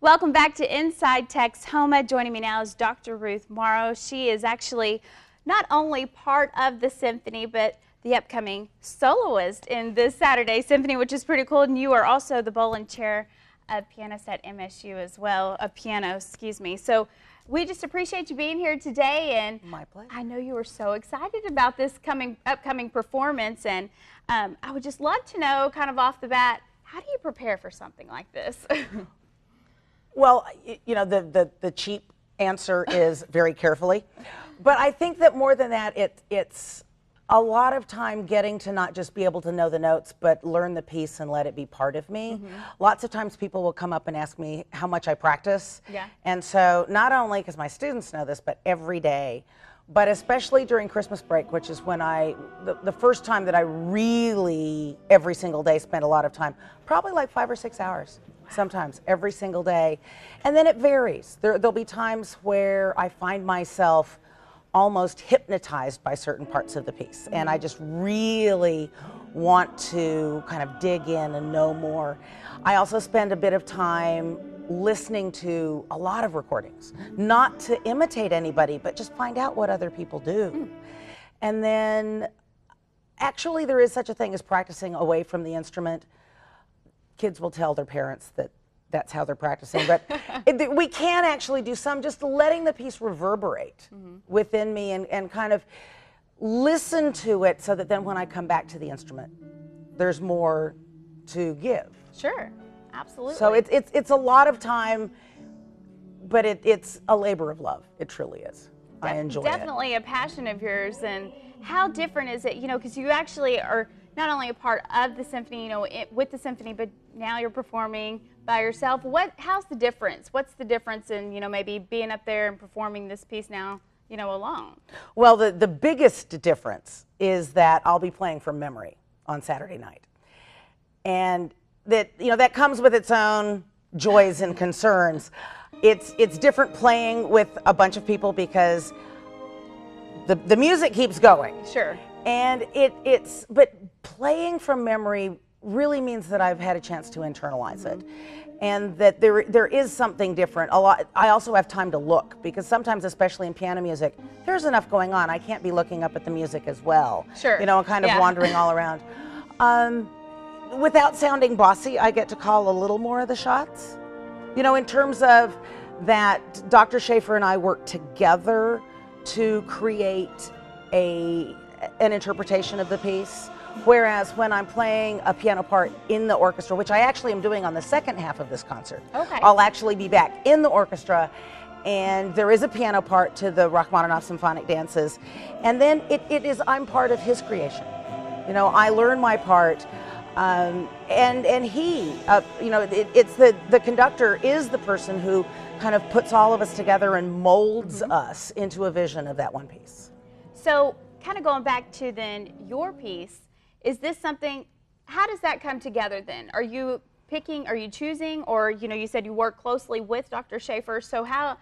Welcome back to Inside Texoma. Joining me now is Dr. Ruth Morrow. She is actually not only part of the symphony, but the upcoming soloist in this Saturday symphony, which is pretty cool. And you are also the Boland Chair of Pianist at MSU as well, piano, excuse me. So we just appreciate you being here today. And my pleasure. I know you were so excited about this upcoming performance, and I would just love to know, kind of off the bat, how do you prepare for something like this? Well, you know, the cheap answer is very carefully. But I think that more than that, it's a lot of time getting to not just be able to know the notes, but learn the piece and let it be part of me. Mm-hmm. Lots of times people will come up and ask me how much I practice. Yeah. And so not only, because my students know this, but every day, but especially during Christmas break, which is when the first time that I really, every single day, spent a lot of time, probably like 5 or 6 hours. Sometimes, every single day. And then it varies. There'll be times where I find myself almost hypnotized by certain parts of the piece. And I just really want to kind of dig in and know more. I also spend a bit of time listening to a lot of recordings, not to imitate anybody, but just find out what other people do. And then, actually, there is such a thing as practicing away from the instrument. Kids will tell their parents that that's how they're practicing, but we can actually do some just letting the piece reverberate within me and kind of listen to it so that then when I come back to the instrument, there's more to give. Sure, absolutely. So it's a lot of time, but it's a labor of love. It truly is. I enjoy it. Definitely a passion of yours. And how different is it, you know, because you actually are not only a part of the symphony, you know, with the symphony, but now you're performing by yourself. How's the difference? What's the difference in, you know, maybe being up there and performing this piece now, you know, alone? Well, the biggest difference is that I'll be playing from memory on Saturday night. And that, you know, that comes with its own joys and concerns. It's different playing with a bunch of people because the music keeps going. Sure. And but playing from memory really means that I've had a chance to internalize it, and that there is something different. I also have time to look, because sometimes, especially in piano music, there's enough going on. I can't be looking up at the music as well. Sure. You know, and kind of wandering all around. Without sounding bossy, I get to call a little more of the shots. You know, in terms of that, Dr. Schaefer and I work together to create an interpretation of the piece, whereas when I'm playing a piano part in the orchestra, which I actually am doing on the second half of this concert, I'll actually be back in the orchestra, and there is a piano part to the Rachmaninoff symphonic dances, and then I'm part of his creation. You know, I learn my part, and he, you know, it's the conductor is the person who kind of puts all of us together and molds us into a vision of that one piece. So, kind of going back to then your piece, is this something, how does that come together then? Are you picking, are you choosing, or, you know, you said you work closely with Dr. Schaefer, so how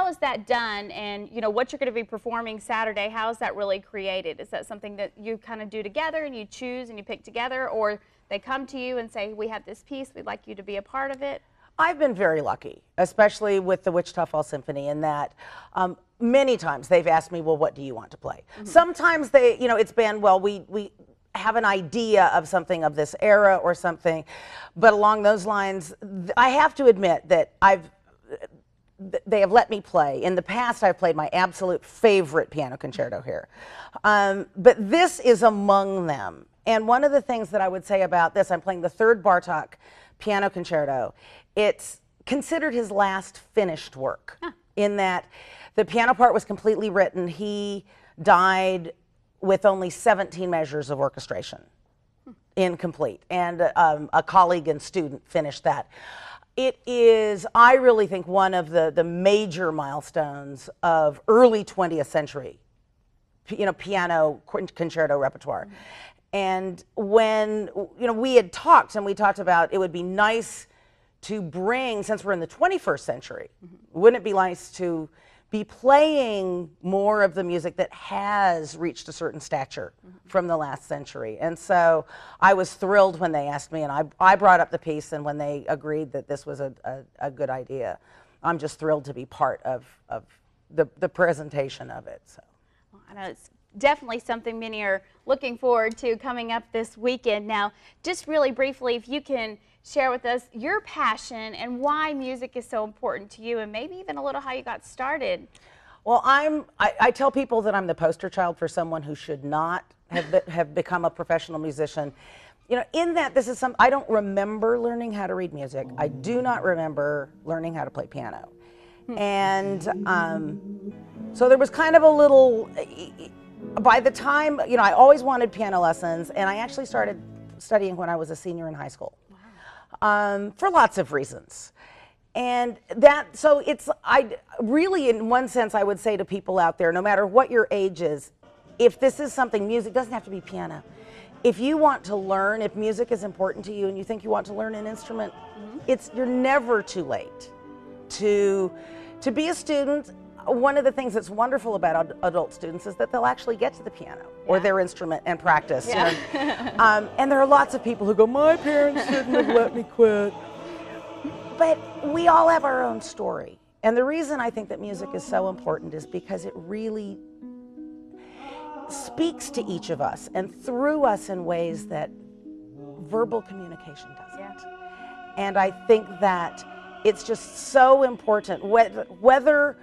is that done? And, you know, what you're going to be performing Saturday, how is that really created? Is that something that you kind of do together and you choose and you pick together, or they come to you and say, we have this piece, we'd like you to be a part of it? I've been very lucky, especially with the Wichita Falls Symphony, in that many times they've asked me, well, what do you want to play? Sometimes you know, it's been, well, we have an idea of something of this era or something, but along those lines, I have to admit that they have let me play. In the past, I've played my absolute favorite piano concerto here, but this is among them. And one of the things that I would say about this, I'm playing the third Bartók piano concerto. It's considered his last finished work, in that the piano part was completely written. He died with only 17 measures of orchestration, incomplete, and a colleague and student finished that. It is, I really think, one of the major milestones of early 20th century, you know, piano concerto repertoire. And when, you know, we talked about it would be nice to bring, since we're in the 21st century, wouldn't it be nice to be playing more of the music that has reached a certain stature from the last century. And so I was thrilled when they asked me, and I brought up the piece, and when they agreed that this was a good idea, I'm just thrilled to be part of the presentation of it. So. Well, I know it's definitely something many are looking forward to coming up this weekend. Now, just really briefly, if you can share with us your passion and why music is so important to you, and maybe even a little how you got started. Well, I tell people that I'm the poster child for someone who should not have become a professional musician. You know, in that this is I don't remember learning how to read music. I do not remember learning how to play piano. And so there was kind of a little, by the time, you know, I always wanted piano lessons, and I actually started studying when I was a senior in high school. For lots of reasons. And so I really, in one sense, I would say to people out there, no matter what your age is, if this is something, music doesn't have to be piano. If you want to learn, if music is important to you and you think you want to learn an instrument, you're never too late to be a student. One of the things that's wonderful about adult students is that they'll actually get to the piano or their instrument and practice. Yeah. You know? And there are lots of people who go, my parents shouldn't have let me quit. But we all have our own story. And the reason I think that music is so important is because it really speaks to each of us and through us in ways that verbal communication doesn't. Yeah. And I think that it's just so important, whether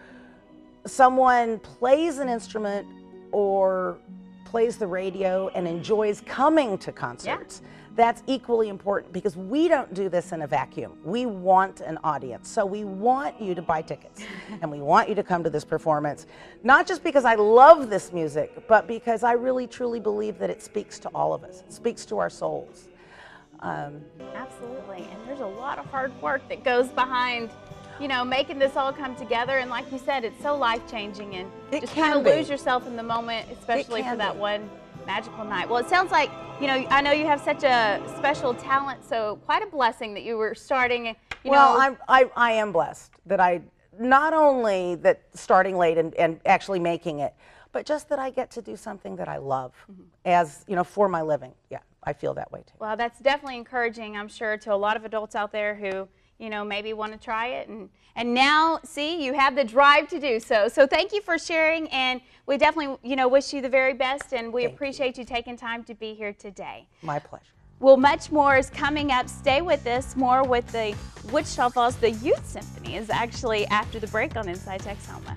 someone plays an instrument or plays the radio and enjoys coming to concerts. Yeah. That's equally important, because we don't do this in a vacuum. We want an audience. So we want you to buy tickets and we want you to come to this performance, not just because I love this music, but because I really truly believe that it speaks to all of us. It speaks to our souls. Absolutely. And there's a lot of hard work that goes behind, you know, making this all come together. And like you said, it's so life-changing, and just kind of lose yourself in the moment, especially for that one magical night. Well, it sounds like, you know, I know you have such a special talent, so quite a blessing that you were starting, you know. I am blessed that I, not only that starting late and actually making it, but just that I get to do something that I love as, you know, for my living. Yeah, I feel that way too. Well, that's definitely encouraging, I'm sure, to a lot of adults out there who, you know, maybe want to try it, and now, see, you have the drive to do so. So thank you for sharing, and we definitely, you know, wish you the very best, and we appreciate you taking time to be here today. My pleasure. Well, much more is coming up. Stay with us. More with the Wichita Falls, the Youth Symphony is actually after the break on Inside Texoma.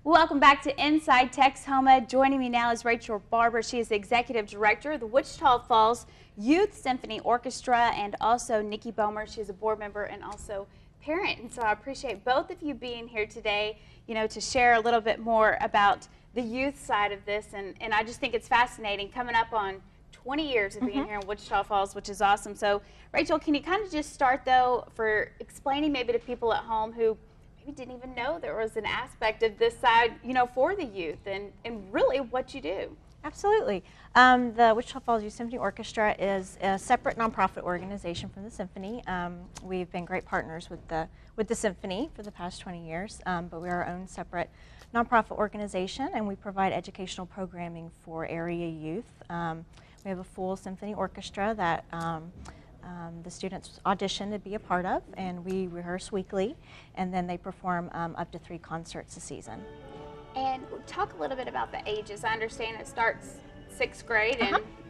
Welcome back to Inside Texoma. Joining me now is Rachel Barber. She is the Executive Director of the Wichita Falls Youth Symphony Orchestra, and also NICKI BOMER. She's a board member and also parent. And so I appreciate both of you being here today, you know, to share a little bit more about the youth side of this. And I just think it's fascinating, coming up on 20 years of being here in Wichita Falls, which is awesome. So Rachel, can you kind of just start though for explaining maybe to people at home who didn't even know there was an aspect of this side, you know, for the youth, and really what you do. Absolutely. The Wichita Falls Youth Symphony Orchestra is a separate nonprofit organization from the symphony. We've been great partners with the symphony for the past 20 years, but we're our own separate nonprofit organization, and we provide educational programming for area youth. We have a full symphony orchestra that the students audition to be a part of, and we rehearse weekly, and then they perform up to 3 concerts a season. And talk a little bit about the ages. I understand it starts 6th grade,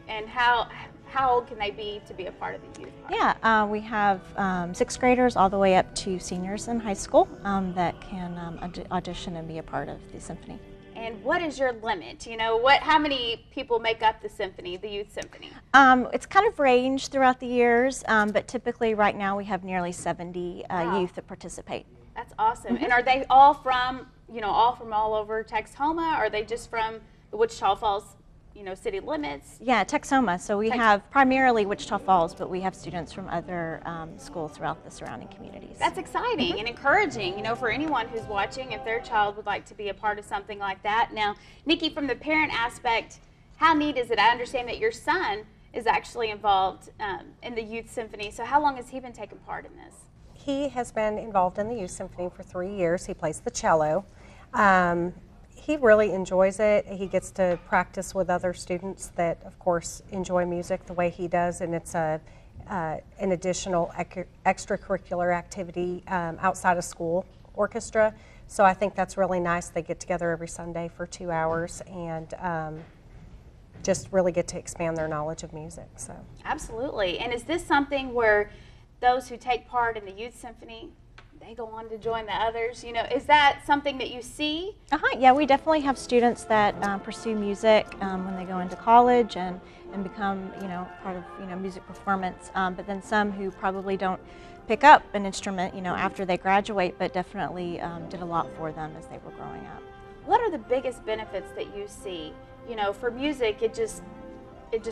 and how old can they be to be a part of the youth part? Yeah, we have 6th graders all the way up to seniors in high school that can audition and be a part of the symphony. And what is your limit? You know, how many people make up the symphony, the youth symphony? It's kind of ranged throughout the years, but typically right now we have nearly 70 youth that participate. That's awesome. And are they all from, you know, all over Texoma? Or are they just from the Wichita Falls, you know, city limits? Yeah, Texoma. So we have primarily Wichita Falls, but we have students from other schools throughout the surrounding communities. That's exciting and encouraging, you know, for anyone who's watching, if their child would like to be a part of something like that. Now, NICKI, from the parent aspect, how neat is it? I understand that your son is actually involved in the Youth Symphony. So how long has he been taking part in this? He has been involved in the Youth Symphony for 3 years. He plays the cello. He really enjoys it. He gets to practice with other students that, of course, enjoy music the way he does, and it's an additional extracurricular activity outside of school orchestra. So I think that's really nice. They get together every Sunday for 2 hours and just really get to expand their knowledge of music. So absolutely. And is this something where those who take part in the Youth Symphony, they go on to join the others? You know, is that something that you see? Yeah, we definitely have students that pursue music when they go into college and become, you know, part of, you know, music performance. But then some who probably don't pick up an instrument, you know, after they graduate, but definitely did a lot for them as they were growing up. What are the biggest benefits that you see? You know, for music, it just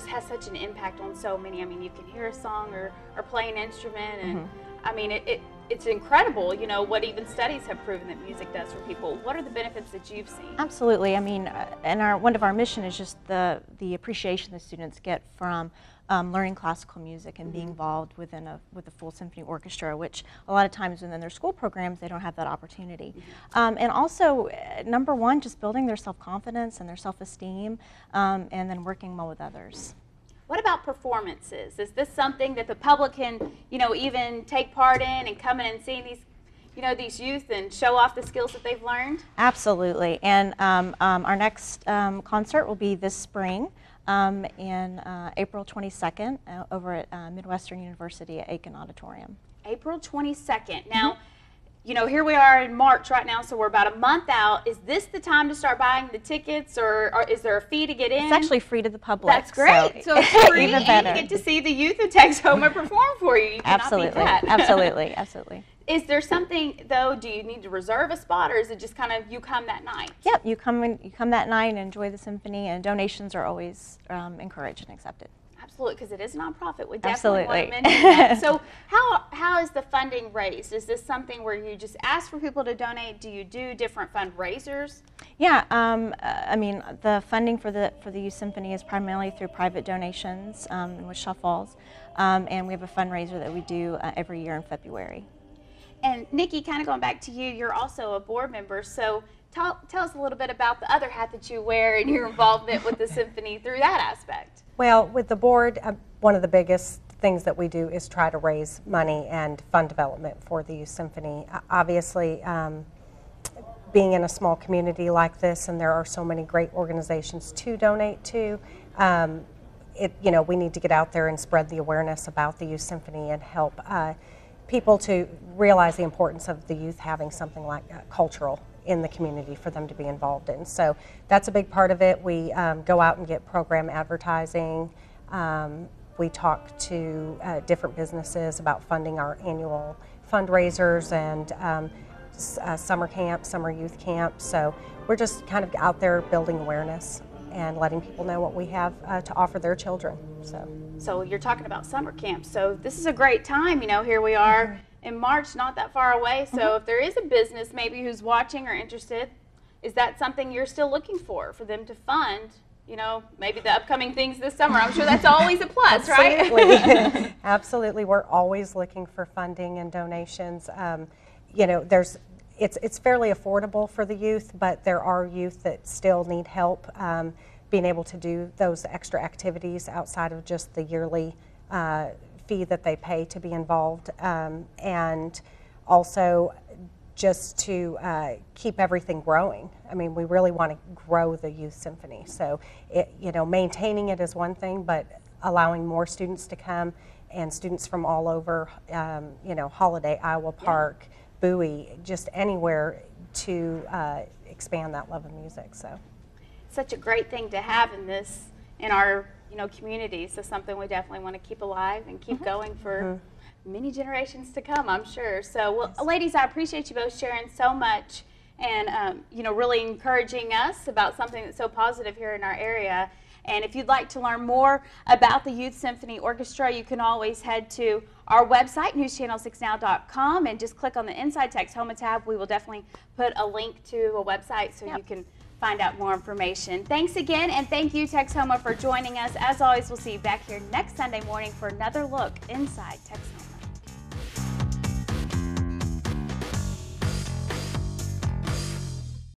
has such an impact on so many. I mean, you can hear a song or play an instrument, and I mean, it's incredible, you know, what even studies have proven that music does for people. What are the benefits that you've seen? Absolutely. I mean, and one of our mission is just the appreciation the students get from learning classical music and being involved with a full symphony orchestra, which a lot of times within their school programs they don't have that opportunity. And also, number one, just building their self-confidence and their self-esteem, and then working well with others. What about performances? Is this something that the public can, you know, even take part in and come in and see these, you know, these youth and show off the skills that they've learned? Absolutely. And our next concert will be this spring in April 22nd over at Midwestern University at Aiken Auditorium. April 22nd. Now, you know, here we are in March right now, so we're about a month out. Is this the time to start buying the tickets, or is there a fee to get in? It's actually free to the public. That's great. So it's free, even better. And you get to see the youth of Texoma perform for you. You cannot Absolutely. beat that. Absolutely. Absolutely. Is there something, though, do you need to reserve a spot, or is it just kind of you come that night? Yep, you come that night and enjoy the symphony, and donations are always encouraged and accepted. Absolutely, because it is a nonprofit. We definitely want to Absolutely. mention that. So how is the funding raised? Is this something where you just ask for people to donate? Do you do different fundraisers? Yeah, I mean, the funding for the Youth Symphony is primarily through private donations in Wichita Falls, and we have a fundraiser that we do every year in February. And Nikki, kind of going back to you, you're also a board member, so tell us a little bit about the other hat that you wear and your involvement with the symphony through that aspect. Well, with the board, one of the biggest things that we do is try to raise money and fund development for the Youth Symphony. Obviously, being in a small community like this, and there are so many great organizations to donate to, you know, we need to get out there and spread the awareness about the Youth Symphony and help people to realize the importance of the youth having something like cultural in the community for them to be involved in. So that's a big part of it. We go out and get program advertising. We talk to different businesses about funding our annual fundraisers and summer camp, summer youth camp. So we're just kind of out there building awareness and letting people know what we have to offer their children. So you're talking about summer camp. So this is a great time. You know, here we are in March, not that far away. So if there is a business maybe who's watching or interested, is that something you're still looking for them to fund? You know, maybe the upcoming things this summer. I'm sure that's always a plus, right? Absolutely. We're always looking for funding and donations. You know, it's fairly affordable for the youth, but there are youth that still need help being able to do those extra activities outside of just the yearly fee that they pay to be involved, and also just to keep everything growing. I mean, we really want to grow the Youth Symphony. So, you know, maintaining it is one thing, but allowing more students to come, and students from all over, you know, Holiday, Iowa Park, Bowie, just anywhere to expand that love of music. So, such a great thing to have in our, you know, community. So something we definitely want to keep alive and keep going for many generations to come, I'm sure. So, well, ladies, I appreciate you both sharing so much and, you know, really encouraging us about something that's so positive here in our area. And if you'd like to learn more about the Youth Symphony Orchestra, you can always head to our website, newschannel6now.com, and just click on the Inside Texoma tab. We will definitely put a link to a website so you can find out more information. Thanks again, and thank you, Texoma, for joining us. As always, we'll see you back here next Sunday morning for another look inside Texoma.